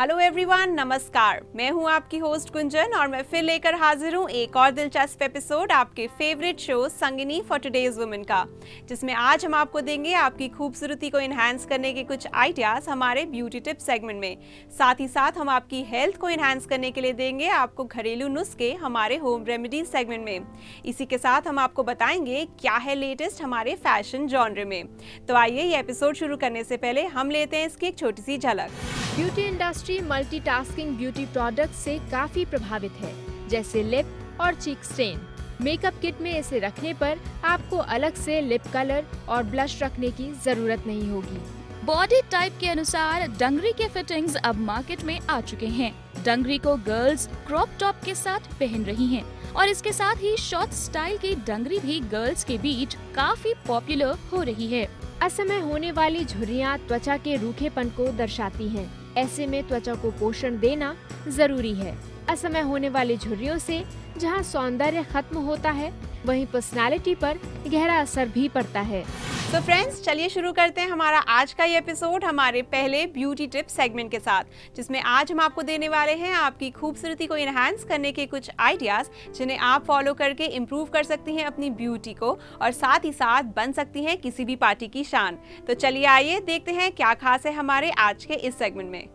Hello everyone, नमस्कार। मैं हूं आपकी होस्ट गुंजन और मैं फिर लेकर हाजिर हूं एक और दिलचस्प एपिसोड आपके favourite show Sangini for today's women का, जिसमें आज हम आपको देंगे आपकी खूबसूरती को इन्हांस करने के कुछ आइडियाज हमारे ब्यूटी टिप्स सेगमेंट में। साथ ही साथ हम आपकी हेल्थ को इन्हांस करने के लिए देंगे आपको घरेलू नुस्खे हमारे होम रेमेडीज सेगमेंट में। इसी के साथ हम आपको बताएंगे क्या है लेटेस्ट हमारे फैशन जॉनर में। तो आइए ये एपिसोड शुरू करने से पहले हम लेते हैं इसकी एक छोटी सी झलक। Beauty industry multitasking beauty product से काफी प्रभावित है, जैसे लिप और चीक स्टेन। मेकअप किट में इसे रखने पर आपको अलग से लिप कलर और ब्लश रखने की जरूरत नहीं होगी। बॉडी टाइप के अनुसार डंगरी के फिटिंग्स अब मार्केट में आ चुके हैं। डंगरी को गर्ल्स क्रॉप टॉप के साथ पहन रही हैं और इसके साथ ही शॉर्ट स्टाइल की डंगरी भी गर्ल्स के बीच काफी पॉपुलर हो रही है। असमय होने वाली झुर्रियाँ त्वचा के रूखेपन को दर्शाती हैं। ऐसे में त्वचा को पोषण देना जरूरी है। असमय होने वाली झुर्रियों से जहां सौंदर्य खत्म होता है, वहीं पर्सनालिटी पर गहरा असर भी पड़ता है। तो फ्रेंड्स, चलिए शुरू करते हैं हमारा आज का ये एपिसोड हमारे पहले ब्यूटी टिप सेगमेंट के साथ, जिसमें आज हम आपको देने वाले हैं आपकी खूबसूरती को इन्हांस करने के कुछ आइडियाज, जिन्हें आप फॉलो करके इम्प्रूव कर सकती हैं अपनी ब्यूटी को और साथ ही साथ बन सकती हैं किसी भी पार्टी की शान। तो चलिए आइए देखते हैं क्या खास है हमारे आज के इस सेगमेंट में।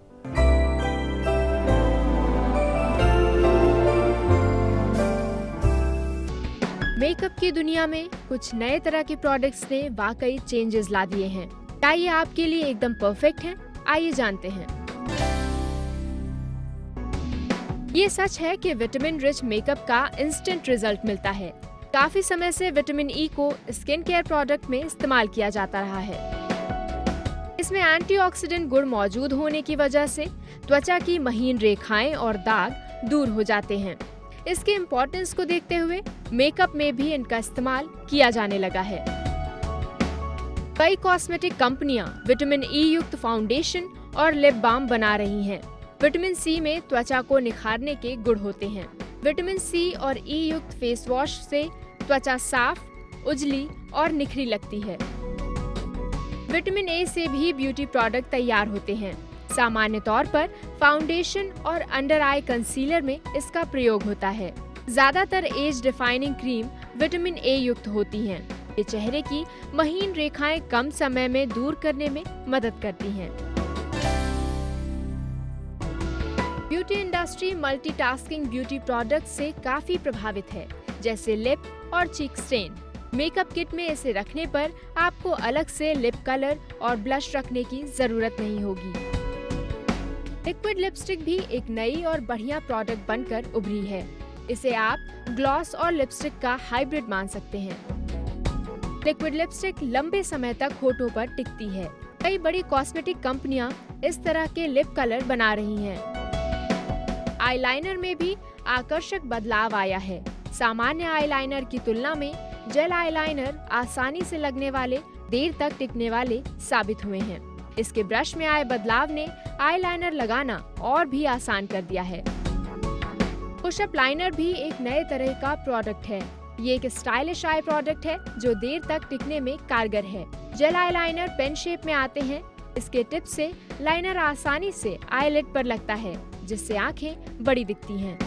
मेकअप की दुनिया में कुछ नए तरह के प्रोडक्ट्स ने वाकई चेंजेस ला दिए हैं। क्या ये आपके लिए एकदम परफेक्ट हैं? आइए जानते हैं। ये सच है कि विटामिन रिच मेकअप का इंस्टेंट रिजल्ट मिलता है। काफी समय से विटामिन ई को स्किन केयर प्रोडक्ट में इस्तेमाल किया जाता रहा है। इसमें एंटीऑक्सीडेंट गुण मौजूद होने की वजह से त्वचा की महीन रेखाएं और दाग दूर हो जाते हैं। इसके इम्पोर्टेंस को देखते हुए मेकअप में भी इनका इस्तेमाल किया जाने लगा है। कई कॉस्मेटिक कंपनियां विटामिन ई युक्त फाउंडेशन और लिप बाम बना रही हैं। विटामिन सी में त्वचा को निखारने के गुण होते हैं। विटामिन सी और ई युक्त फेस वॉश से त्वचा साफ, उजली और निखरी लगती है। विटामिन ए से भी ब्यूटी प्रोडक्ट तैयार होते हैं। सामान्य तौर पर फाउंडेशन और अंडर आई कंसीलर में इसका प्रयोग होता है। ज्यादातर age defining cream vitamin A युक्त होती हैं। ये चेहरे की महीन रेखाएं कम समय में दूर करने में मदद करती हैं। Beauty industry multitasking beauty product से काफी प्रभावित है, जैसे लिप और चीक स्टेन। मेकअप किट में इसे रखने पर आपको अलग से लिप कलर और ब्लश रखने की जरूरत नहीं होगी। लिक्विड लिपस्टिक भी एक नई और बढ़िया प्रोडक्ट बनकर उभरी है। इसे आप ग्लॉस और लिपस्टिक का हाइब्रिड मान सकते हैं। लिक्विड लिपस्टिक लंबे समय तक होठों पर टिकती है। कई बड़ी कॉस्मेटिक कंपनियां इस तरह के लिप कलर बना रही हैं। आईलाइनर में भी आकर्षक बदलाव आया है। सामान्य आईलाइनर की तुलना में जेल आईलाइनर आसानी से लगने वाले, देर तक टिकने वाले साबित हुए हैं। इसके ब्रश में आए बदलाव ने आईलाइनर लगाना और भी आसान कर दिया है। पुशअप लाइनर भी एक नए तरह का प्रोडक्ट है। ये एक स्टाइलिश आई प्रोडक्ट है जो देर तक टिकने में कारगर है। जेल आईलाइनर पेन शेप में आते हैं। इसके टिप से लाइनर आसानी से आईलिड पर लगता है, जिससे आंखें बड़ी दिखती हैं।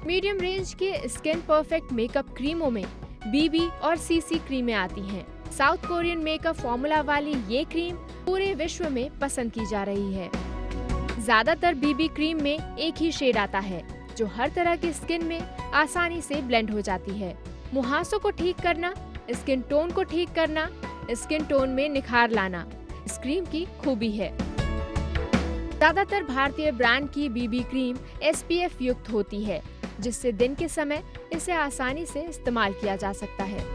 मीडियम रेंज के स्किन परफेक्ट मेकअप क्रीमों में बीबी और सीसी क्रीमें आती हैं। साउथ कोरियन मेकअप फॉर्मूला वाली ये क्रीम पूरे विश्व में पसंद की जा रही है। ज्यादातर बीबी क्रीम में एक ही शेड आता है, जो हर तरह की स्किन में आसानी से ब्लेंड हो जाती है। मुहासों को ठीक करना, स्किन टोन को ठीक करना, स्किन टोन में निखार लाना इस क्रीम की खूबी है। ज्यादातर भारतीय ब्रांड की बीबी क्रीम SPF युक्त होती है, जिससे दिन के समय इसे आसानी से इस्तेमाल किया जा सकता है।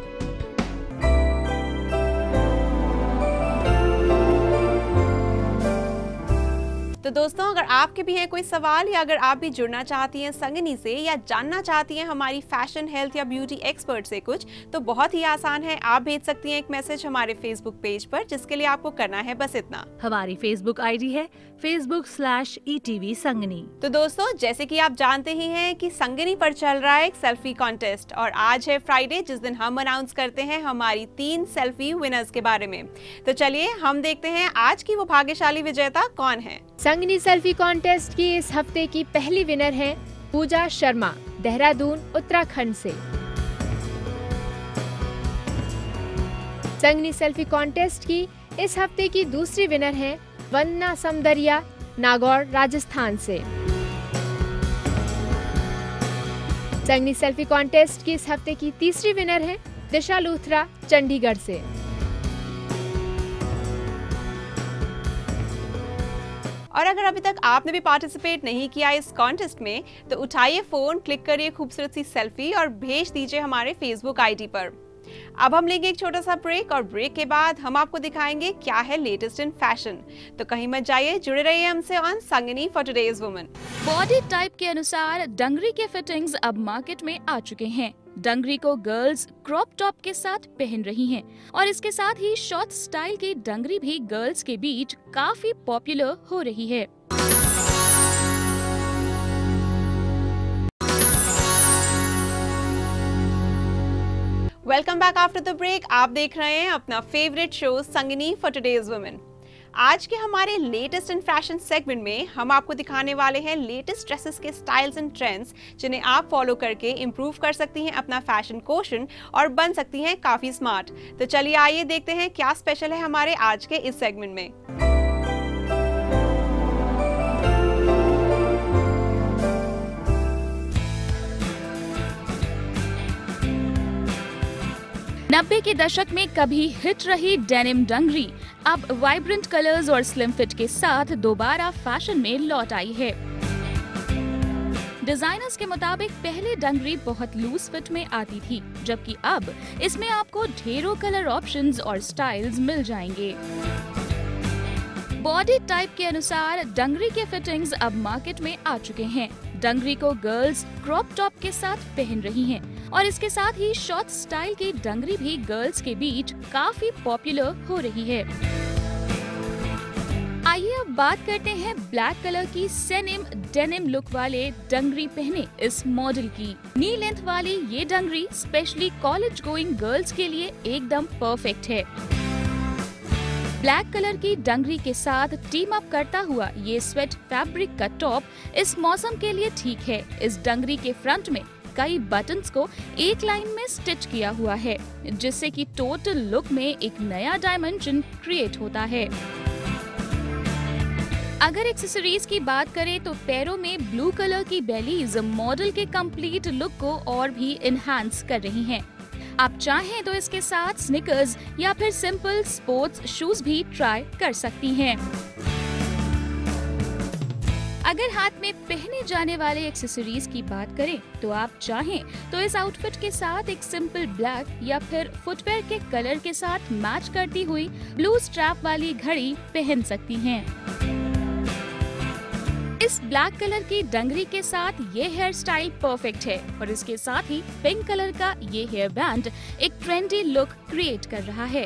तो दोस्तों, अगर आपके भी है कोई सवाल या अगर आप भी जुड़ना चाहती हैं संगिनी से या जानना चाहती हैं हमारी फैशन, हेल्थ या ब्यूटी एक्सपर्ट से कुछ, तो बहुत ही आसान है। आप भेज सकती हैं एक मैसेज हमारे फेसबुक पेज पर, जिसके लिए आपको करना है बस इतना। हमारी फेसबुक आईडी है facebook/ETV संगिनी। तो दोस्तों, जैसे कि आप जानते ही हैं कि संगिनी पर चल रहा है एक सेल्फी कॉन्टेस्ट और आज है फ्राइडे, जिस दिन हम अनाउंस करते हैं हमारी 3 सेल्फी विनर्स के बारे में। तो चलिए हम देखते हैं आज की वो भाग्यशाली विजेता कौन है। संगिनी सेल्फी कॉन्टेस्ट की इस हफ्ते की पहली विनर है पूजा शर्मा, देहरादून, उत्तराखंड से। संगिनी सेल्फी कॉन्टेस्ट की इस हफ्ते की दूसरी विनर है वंदना समदरिया, नागौर, राजस्थान से। संगिनी सेल्फी कॉन्टेस्ट की इस हफ्ते की तीसरी विनर है दिशा लूथरा, चंडीगढ़ से। और अगर अभी तक आपने भी पार्टिसिपेट नहीं किया इस कॉन्टेस्ट में, तो उठाइए फोन, क्लिक करिए खूबसूरत सी सेल्फी और भेज दीजिए हमारे फेसबुक आईडी पर। अब हम लेंगे एक छोटा सा ब्रेक और ब्रेक के बाद हम आपको दिखाएंगे क्या है लेटेस्ट इन फैशन। तो कहीं मत जाइए, जुड़े रहिए हमसे on Sangini for today's women. Body type के अनुसार डंगरी के फिटिंग्स अब मार्केट में आ चुके हैं। डंगरी को गर्ल्स क्रॉप टॉप के साथ पहन रही हैं और इसके साथ ही शॉर्ट स्टाइल की डंगरी भी गर्ल्स के बीच काफी पॉपुलर हो रही है। Welcome back after the break. आप देख रहे हैं अपना favourite show Sangini for today's women. आज के हमारे लेटेस्ट इन फैशन सेगमेंट में हम आपको दिखाने वाले हैं लेटेस्ट ड्रेसेस के स्टाइल्स एंड ट्रेंड्स, जिन्हें आप फॉलो करके इम्प्रूव कर सकती हैं अपना फैशन कोशन और बन सकती हैं काफी स्मार्ट। तो चलिए आइए देखते हैं क्या स्पेशल है हमारे आज के इस सेगमेंट में। नब्बे के दशक में कभी हिट रही डेनिम डंगरी अब वाइब्रेंट कलर्स और स्लिम फिट के साथ दोबारा फैशन में लौट आई है। डिजाइनर्स के मुताबिक पहले डंगरी बहुत लूज फिट में आती थी, जबकि अब इसमें आपको ढेरों कलर ऑप्शंस और स्टाइल्स मिल जाएंगे। बॉडी टाइप के अनुसार डंगरी के फिटिंग्स अब मार्केट में आ चुके हैं। डंगरी को गर्ल्स क्रॉप टॉप के साथ पहन रही हैं और इसके साथ ही शॉर्ट स्टाइल की डंगरी भी गर्ल्स के बीच काफी पॉपुलर हो रही है। आइए अब बात करते हैं ब्लैक कलर की सेनिम डेनिम लुक वाले डंगरी पहने इस मॉडल की। नी लेंथ वाली ये dungaree specially college going girls के लिए एकदम परफेक्ट है। ब्लैक कलर की डंगरी के साथ टीम अप करता हुआ ये स्वेट फैब्रिक का टॉप इस मौसम के लिए ठीक है। इस डंगरी के फ्रंट में कई बटन्स को एक लाइन में स्टिच किया हुआ है, जिससे कि टोटल लुक में एक नया डायमेंशन क्रिएट होता है। अगर एक्सेसरीज की बात करें तो पैरों में ब्लू कलर की बेलीज मॉडल के कंप्लीट लुक को और भी इनहैंस कर रही हैं। आप चाहें तो इसके साथ स्नीकर्स या फिर सिंपल स्पोर्ट्स शूज भी ट्राई कर सकती हैं। अगर हाथ में पहने जाने वाले एक्सेसरीज की बात करें तो आप चाहें तो इस आउटफिट के साथ एक सिंपल ब्लैक या फिर फुटवेयर के कलर के साथ मैच करती हुई ब्लू स्ट्रैप वाली घड़ी पहन सकती हैं। इस ब्लैक कलर की डंगरी के साथ ये हेयर स्टाइल परफेक्ट है और इसके साथ ही पिंक कलर का ये हेयर बैंड एक ट्रेंडी लुक क्रिएट कर रहा है।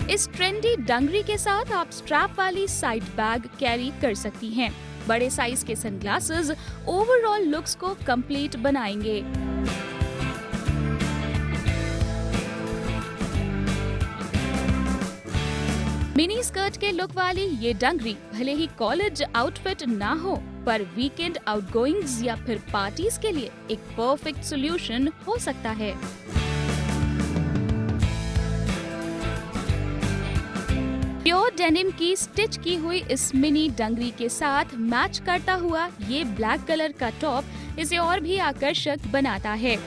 इस ट्रेंडी डंगरी के साथ आप स्ट्रैप वाली साइड बैग कैरी कर सकती हैं। बड़े साइज के सनग्लासेस ओवरऑल लुक्स को कंप्लीट बनाएंगे। मिनी स्कर्ट के लुक वाली ये डंगरी भले ही कॉलेज आउटफिट ना हो, पर वीकेंड आउटगोइंग्स या फिर पार्टीज के लिए एक परफेक्ट सॉल्यूशन हो सकता है। प्योर डेनिम की स्टिच की हुई इस मिनी डंगरी के साथ मैच करता हुआ ये ब्लैक कलर का टॉप इसे और भी आकर्षक बनाता है।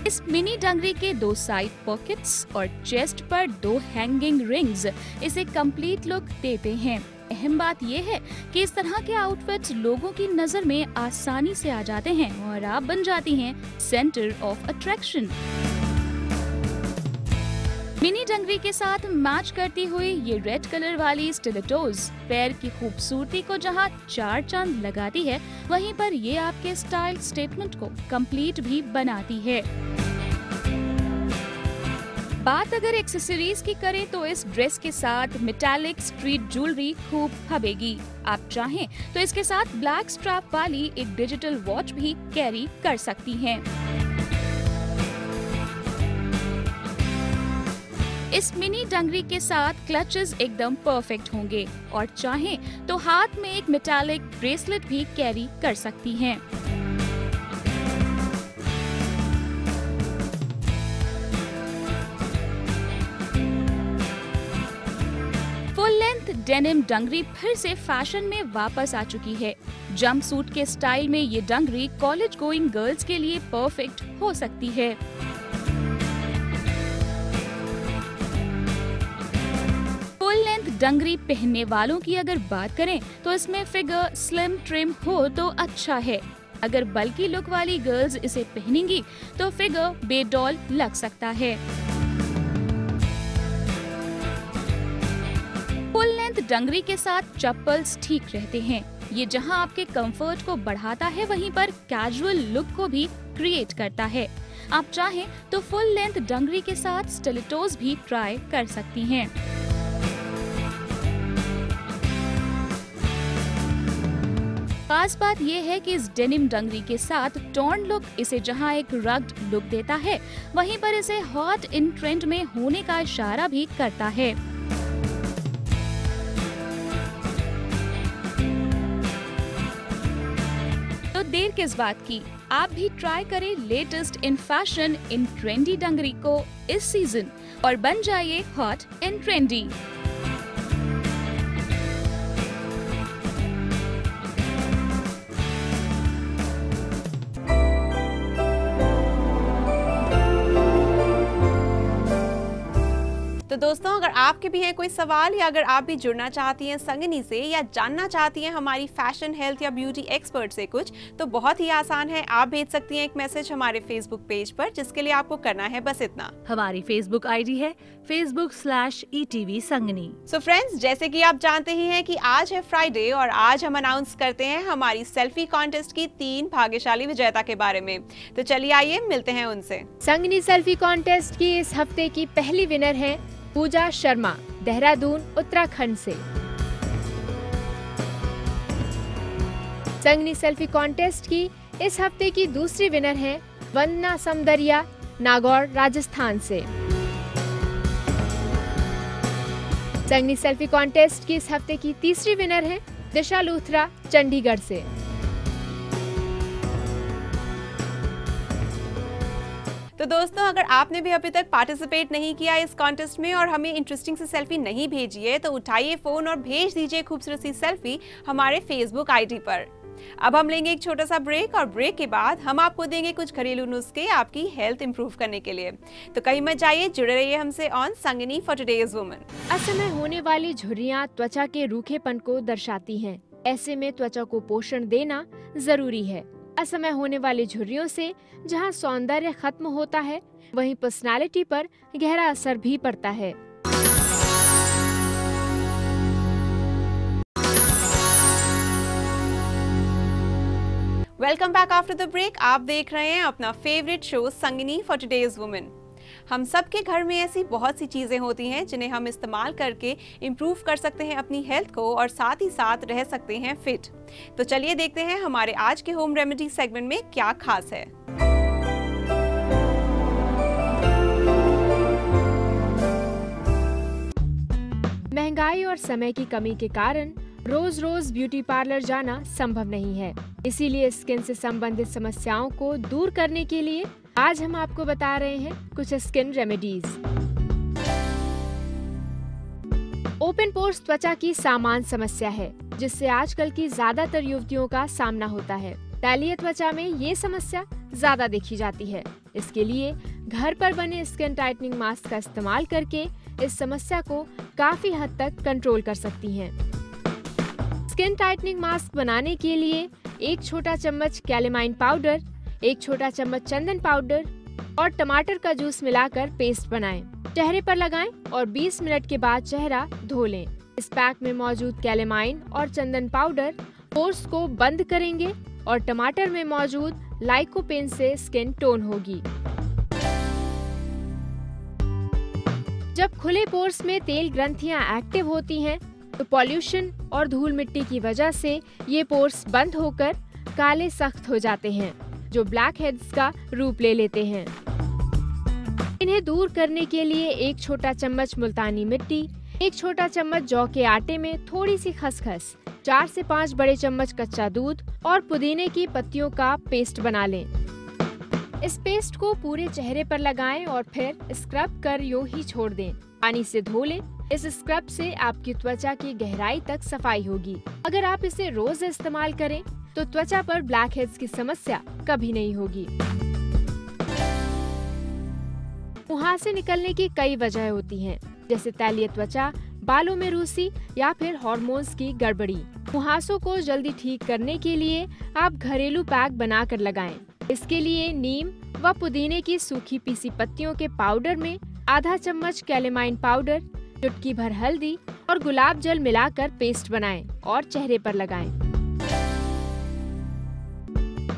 इस मिनी डंगरी के 2 साइड पॉकेट्स और चेस्ट पर 2 हैंगिंग रिंग्स इसे कंप्लीट लुक देते हैं। अहम बात यह है कि इस तरह के आउटफिट्स लोगों की नजर में आसानी से आ जाते हैं और आप बन जाती हैं centre of attraction. Mini dungaree के साथ मैच करती हुई ये रेड कलर वाली स्टिलेटोज पैर की खूबसूरती को जहाँ 4 चांद लगाती है, वहीं पर ये आपके स्टाइल स्टेटमेंट को कंप्लीट भी बनाती है। बात अगर एक्सेसरीज की करें तो इस ड्रेस के साथ मेटालिक स्ट्रीट ज्वेलरी खूब हबेगी। आप चाहें तो इसके साथ ब्लैक स्ट्रैप वाली एक डिजिटल वॉच भी कैरी कर सकती हैं। इस मिनी डंगरी के साथ क्लचेस एकदम परफेक्ट होंगे और चाहें तो हाथ में एक मेटालिक ब्रेसलेट भी कैरी कर सकती हैं। फुल लेंथ डेनिम डंगरी फिर से फैशन में वापस आ चुकी है। जंप सूट के स्टाइल में ये डंगरी कॉलेज गोइंग गर्ल्स के लिए परफेक्ट हो सकती है। फुल लेंथ डंगरी पहनने वालों की अगर बात करें तो इसमें फिगर स्लिम ट्रिम हो तो अच्छा है। अगर बल्कि लुक वाली गर्ल्स इसे पहनेंगी तो फिगर बेडॉल लग सकता है। फुल लेंथ डंगरी के साथ चप्पल्स ठीक रहते हैं। ये जहां आपके कंफर्ट को बढ़ाता है, वहीं पर कैजुअल लुक को भी क्रिएट करता है। आप चाहें तो फुल लेंथ डंगरी के साथ स्टिलेटोज भी ट्राई कर सकती हैं। खास बात यह है कि इस डेनिम डंगरी के साथ टॉर्न लुक इसे जहां एक रग्ड लुक देता है, वहीं पर इसे हॉट इन ट्रेंड में होने का इशारा भी करता है। तो देर किस बात की, आप भी ट्राई करें latest in fashion in trendy dungaree को इस सीजन और बन जाइए हॉट इन ट्रेंडी। तो दोस्तों, अगर आपके भी हैं कोई सवाल या अगर आप भी जुड़ना चाहती हैं संगिनी से या जानना चाहती हैं हमारी फैशन, हेल्थ या ब्यूटी एक्सपर्ट से कुछ, तो बहुत ही आसान है। आप भेज सकती हैं एक मैसेज हमारे फेसबुक पेज पर, जिसके लिए आपको करना है बस इतना। हमारी फेसबुक आईडी है facebook/ETV संगनी। सो फ्रेंड्स, जैसे कि आप जानते ही हैं कि आज है फ्राइडे और आज हम अनाउंस करते हैं हमारी सेल्फी कॉन्टेस्ट की 3 भाग्यशाली विजेता के बारे में। तो चलिए आइए मिलते हैं उनसे। संगनी सेल्फी कॉन्टेस्ट की इस हफ्ते की पहली विनर है पूजा शर्मा, देहरादून, उत्तराखंड से। संगनी सेल्फी कॉन्टेस्ट की इस हफ्ते की दूसरी विनर है वंदना समदरिया, नागौर, राजस्थान से। संगनी सेल्फी कॉन्टेस्ट की इस हफ्ते की तीसरी विनर है दिशा लूथरा, चंडीगढ़ से। तो दोस्तों, अगर आपने भी अभी तक पार्टिसिपेट नहीं किया इस कॉन्टेस्ट में और हमें इंटरेस्टिंग सी सेल्फी नहीं भेजी है, तो उठाइए फोन और भेज दीजिए खूबसूरत सी सेल्फी हमारे फेसबुक आईडी पर। अब हम लेंगे एक छोटा सा ब्रेक और ब्रेक के बाद हम आपको देंगे कुछ घरेलू नुस्खे आपकी हेल्थ इंप्रूव करने के लिए। तो कहीं मत जाइए, जुड़े रहिए हमसे on Sangini for today's woman. असमय होने वाली झुर्रियां त्वचा के रूखेपन को दर्शाती हैं। ऐसे में त्वचा को पोषण देना जरूरी है। असमय होने वाली झुर्रियों से जहां सौंदर्य खत्म होता है, वहीं पर्सनालिटी पर गहरा असर भी पड़ता है। Welcome back after the break. आप देख रहे हैं अपना favourite show Sangini for today's women. हम सबके घर में ऐसी बहुत सी चीजें होती हैं जिन्हें हम इस्तेमाल करके इम्प्रूव कर सकते हैं अपनी हेल्थ को और साथ ही साथ रह सकते हैं फिट। तो चलिए देखते हैं हमारे आज के होम रेमेडी सेगमेंट में क्या खास है। महंगाई और समय की कमी के कारण रोज रोज ब्यूटी पार्लर जाना संभव नहीं है। इसीलिए स्किन से संबंधित समस्याओं को दूर करने के लिए आज हम आपको बता रहे हैं कुछ स्किन रेमेडीज। ओपन पोर्स त्वचा की सामान्य समस्या है, जिससे आजकल की ज्यादातर युवतियों का सामना होता है। तैलीय त्वचा में ये समस्या ज्यादा देखी जाती है। इसके लिए घर पर बने स्किन टाइटनिंग मास्क का इस्तेमाल करके इस समस्या को काफी हद तक कंट्रोल कर सकती हैं। स्किन टाइटनिंग मास्क बनाने के लिए 1 छोटा चम्मच कैलेमाइन पाउडर, 1 छोटा चम्मच चंदन पाउडर, और टमाटर का जूस मिलाकर पेस्ट बनाएं। चेहरे पर लगाएं और 20 मिनट के बाद चेहरा धो लें। इस पैक में मौजूद कैलेमाइन और चंदन पाउडर पोर्स को बंद करेंगे और टमाटर में मौजूद लाइकोपेन से स्किन टोन होगी। जब खुले पोर्स में तेल ग्रंथियां एक्टिव होती हैं, तो पॉल्यूशन और धूल मिट्टी की वजह से ये पोर्स बंद होकर काले सख्त हो जाते हैं, जो ब्लैक हेड्स का रूप ले लेते हैं। इन्हें दूर करने के लिए 1 छोटा चम्मच मुल्तानी मिट्टी, 1 छोटा चम्मच जौ के आटे में थोड़ी सी खसखस, 4 से 5 बड़े चम्मच कच्चा दूध और पुदीने की पत्तियों का पेस्ट बना लें। इस पेस्ट को पूरे चेहरे पर लगाएं और फिर स्क्रब कर यूं ही छोड़ दें। पानी से धो लें। इस स्क्रब से आपकी त्वचा की गहराई तक सफाई होगी। अगर आप इसे रोज इस्तेमाल करें तो त्वचा पर ब्लैक हेड्स की समस्या कभी नहीं होगी। मुहासे निकलने की कई वजह होती हैं, जैसे तैलीय त्वचा, बालों में रूसी या फिर हार्मोन्स की गड़बड़ी। मुहासों को जल्दी ठीक करने के लिए आप घरेलू पैक बनाकर लगाएं। इसके लिए नीम व पुदीने की सूखी पीसी पत्तियों के पाउडर में आधा चम्मच कैलेमाइन पाउडर, चुटकी भर हल्दी और गुलाब जल मिलाकर पेस्ट बनाएं और चेहरे पर लगाएं।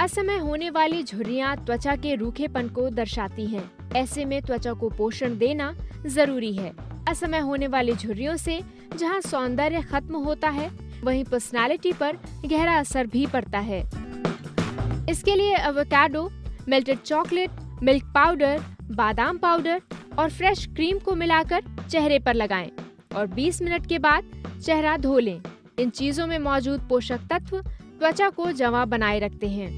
असमय होने वाली झुर्रियां त्वचा के रूखेपन को दर्शाती हैं। ऐसे में त्वचा को पोषण देना जरूरी है। असमय होने वाली झुर्रियों से जहां सौंदर्य खत्म होता है, वहीं पर्सनालिटी पर गहरा असर भी पड़ता है। इसके लिए avocado, melted chocolate, milk powder, बादाम पाउडर और फ्रेश क्रीम को मिलाकर चेहरे पर लगाएं और 20 मिनट के बाद चेहरा धो लें। इन चीजों में मौजूद पोषक तत्व त्वचा को जवां बनाए रखते हैं।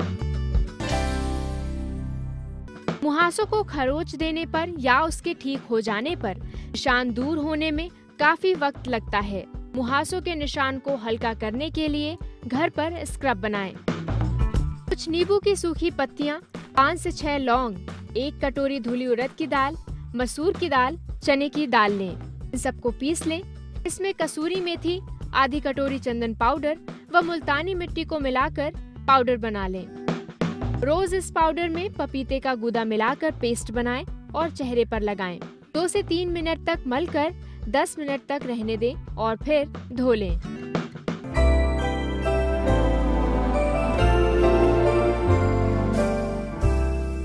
मुहासों को खरोच देने पर या उसके ठीक हो जाने पर निशान दूर होने में काफी वक्त लगता है। मुहासों के निशान को हल्का करने के लिए घर पर स्क्रब बनाएं। कुछ नींबू की सूखी पत्तियां, 5 से 6 लौंग, 1 कटोरी धुली उड़द की दाल, मसूर की दाल, चने की दाल लें। इन सबको पीस लें। इसमें कसूरी मेथी, आधी कटोरी चंदन पाउडर व मुल्तानी मिट्टी को मिलाकर पाउडर बना लें। रोज इस पाउडर में पपीते का गूदा मिलाकर पेस्ट बनाएं और चेहरे पर लगाएं। 2 से 3 मिनट तक मलकर 10 मिनट तक रहने दें और फिर धो लें।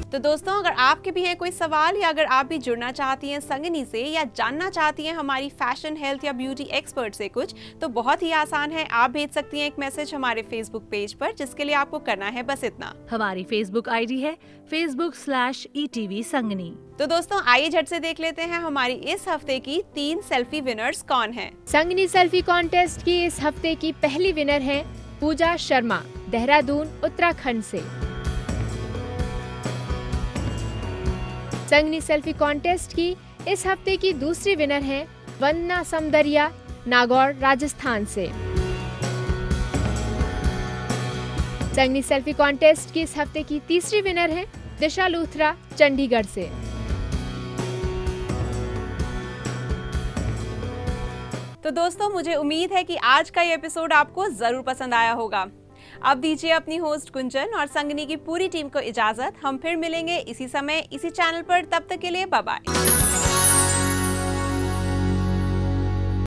तो दोस्तों, अगर आपके भी है कोई सवाल या अगर आप भी जुड़ना चाहती हैं संगिनी से या जानना चाहती हैं हमारी फैशन, हेल्थ या ब्यूटी एक्सपर्ट से कुछ, तो बहुत ही आसान है। आप भेज सकती हैं एक मैसेज हमारे फेसबुक पेज पर, जिसके लिए आपको करना है बस इतना। हमारी फेसबुक आईडी है facebook/ETV संगिनी। तो दोस्तों, आइए झट से देख लेते हैं हमारी इस हफ्ते की 3 सेल्फी विनर्स कौन हैं। संगिनी सेल्फी कॉन्टेस्ट की इस हफ्ते की पहली विनर है पूजा शर्मा, देहरादून, उत्तराखंड से। संगिनी सेल्फी कॉन्टेस्ट की इस हफ्ते की दूसरी विनर है वंदना समदरिया, नागौर, राजस्थान से। संगिनी सेल्फी कॉन्टेस्ट की इस हफ्ते की तीसरी विनर है दिशा लूथरा, चंडीगढ़ से। तो दोस्तों, मुझे उम्मीद है कि आज का ये एपिसोड आपको जरूर पसंद आया होगा। अब दीजिए अपनी होस्ट गुंजन और संगिनी की पूरी टीम को इजाजत। हम फिर मिलेंगे इसी समय इसी चैनल पर। तब तक के लिए बाय बाय।